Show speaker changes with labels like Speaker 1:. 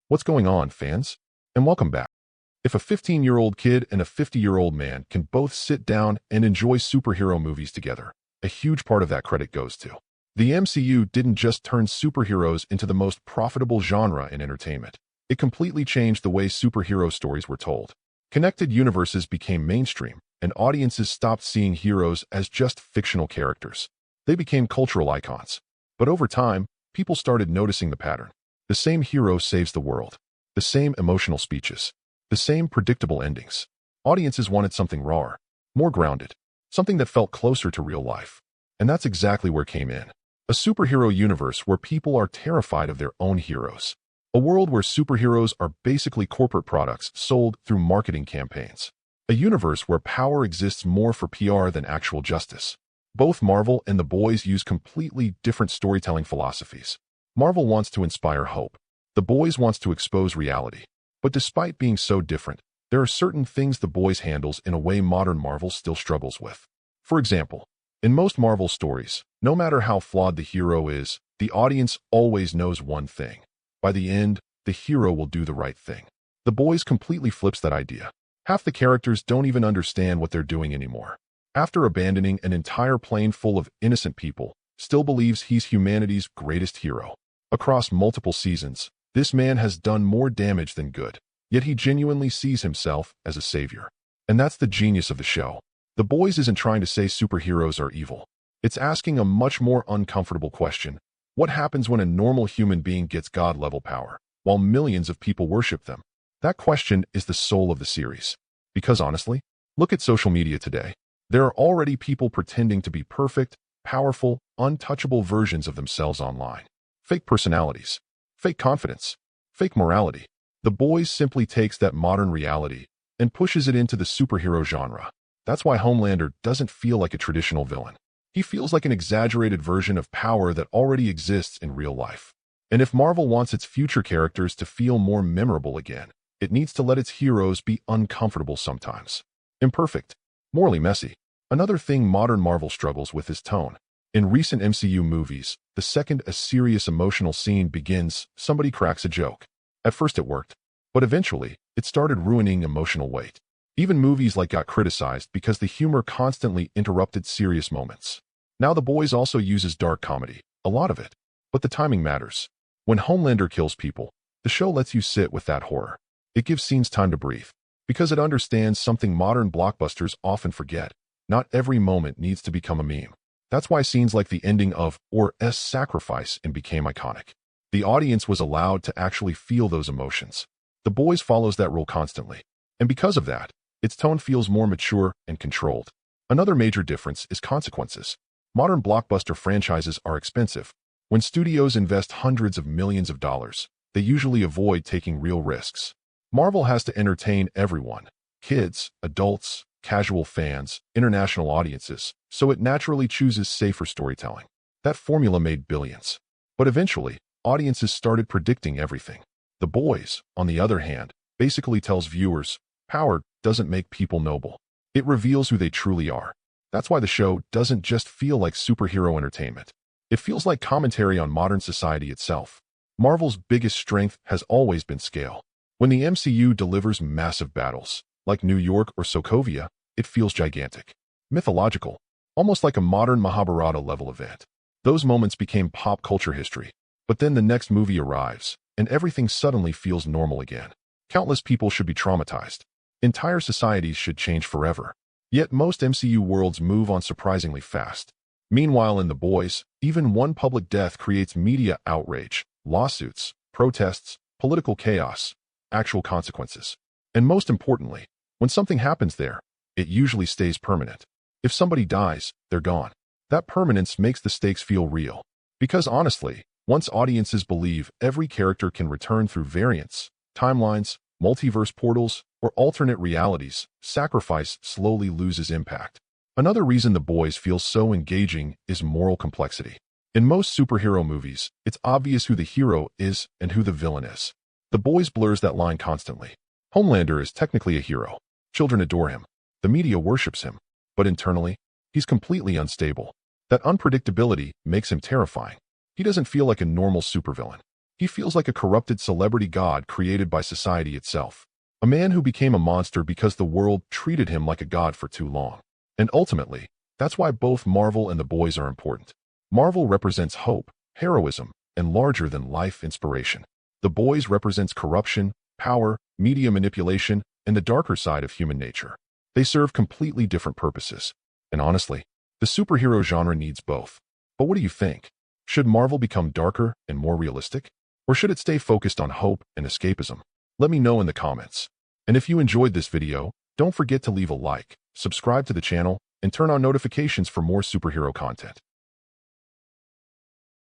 Speaker 1: What's going on, fans? And welcome back. If a 15-year-old kid and a 50-year-old man can both sit down and enjoy superhero movies together, a huge part of that credit goes to the MCU didn't just turn superheroes into the most profitable genre in entertainment. It completely changed the way superhero stories were told. Connected universes became mainstream, and audiences stopped seeing heroes as just fictional characters. They became cultural icons. But over time, people started noticing the pattern. The same hero saves the world. The same emotional speeches. The same predictable endings. Audiences wanted something rawer, more grounded, something that felt closer to real life. And that's exactly where it came in. A superhero universe where people are terrified of their own heroes. A world where superheroes are basically corporate products sold through marketing campaigns. A universe where power exists more for PR than actual justice. Both Marvel and The Boys use completely different storytelling philosophies. Marvel wants to inspire hope. The Boys wants to expose reality. But despite being so different, there are certain things The Boys handles in a way modern Marvel still struggles with. For example, in most Marvel stories, no matter how flawed the hero is, the audience always knows one thing. By the end, the hero will do the right thing. The Boys completely flips that idea. Half the characters don't even understand what they're doing anymore. After abandoning an entire plane full of innocent people, still believes he's humanity's greatest hero. Across multiple seasons, this man has done more damage than good, yet he genuinely sees himself as a savior. And that's the genius of the show. The Boys isn't trying to say superheroes are evil. It's asking a much more uncomfortable question. What happens when a normal human being gets God-level power, while millions of people worship them? That question is the soul of the series. Because honestly, look at social media today. There are already people pretending to be perfect, powerful, untouchable versions of themselves online. Fake personalities, fake confidence, fake morality. The Boys simply takes that modern reality and pushes it into the superhero genre. That's why Homelander doesn't feel like a traditional villain. He feels like an exaggerated version of power that already exists in real life. And if Marvel wants its future characters to feel more memorable again, it needs to let its heroes be uncomfortable sometimes. Imperfect, morally messy. Another thing modern Marvel struggles with is tone. In recent MCU movies, the second a serious emotional scene begins, somebody cracks a joke. At first it worked, but eventually, it started ruining emotional weight. Even movies got criticized because the humor constantly interrupted serious moments. Now The Boys also uses dark comedy, a lot of it, but the timing matters. When Homelander kills people, the show lets you sit with that horror. It gives scenes time to breathe, because it understands something modern blockbusters often forget. Not every moment needs to become a meme. That's why scenes like the ending of Or's sacrifice became iconic. The audience was allowed to actually feel those emotions. The Boys follows that rule constantly. And because of that, its tone feels more mature and controlled. Another major difference is consequences. Modern blockbuster franchises are expensive. When studios invest hundreds of millions of dollars, they usually avoid taking real risks. Marvel has to entertain everyone. Kids, adults, casual fans, international audiences, so it naturally chooses safer storytelling. That formula made billions. But eventually, audiences started predicting everything. The Boys, on the other hand, basically tells viewers, power doesn't make people noble. It reveals who they truly are. That's why the show doesn't just feel like superhero entertainment. It feels like commentary on modern society itself. Marvel's biggest strength has always been scale. When the MCU delivers massive battles, like New York or Sokovia, it feels gigantic, mythological, almost like a modern Mahabharata-level event. Those moments became pop culture history. But then the next movie arrives, and everything suddenly feels normal again. Countless people should be traumatized. Entire societies should change forever. Yet most MCU worlds move on surprisingly fast. Meanwhile, in The Boys, even one public death creates media outrage, lawsuits, protests, political chaos, actual consequences. And most importantly, when something happens there, it usually stays permanent. If somebody dies, they're gone. That permanence makes the stakes feel real. Because honestly, once audiences believe every character can return through variants, timelines, multiverse portals, or alternate realities, sacrifice slowly loses impact. Another reason The Boys feels so engaging is moral complexity. In most superhero movies, it's obvious who the hero is and who the villain is. The Boys blurs that line constantly. Homelander is technically a hero. Children adore him. The media worships him. But internally, he's completely unstable. That unpredictability makes him terrifying. He doesn't feel like a normal supervillain. He feels like a corrupted celebrity god created by society itself. A man who became a monster because the world treated him like a god for too long. And ultimately, that's why both Marvel and The Boys are important. Marvel represents hope, heroism, and larger-than-life inspiration. The Boys represents corruption, power, media manipulation, and the darker side of human nature. They serve completely different purposes. And honestly, the superhero genre needs both. But what do you think? Should Marvel become darker and more realistic? Or should it stay focused on hope and escapism? Let me know in the comments. And if you enjoyed this video, don't forget to leave a like, subscribe to the channel, and turn on notifications for more superhero content.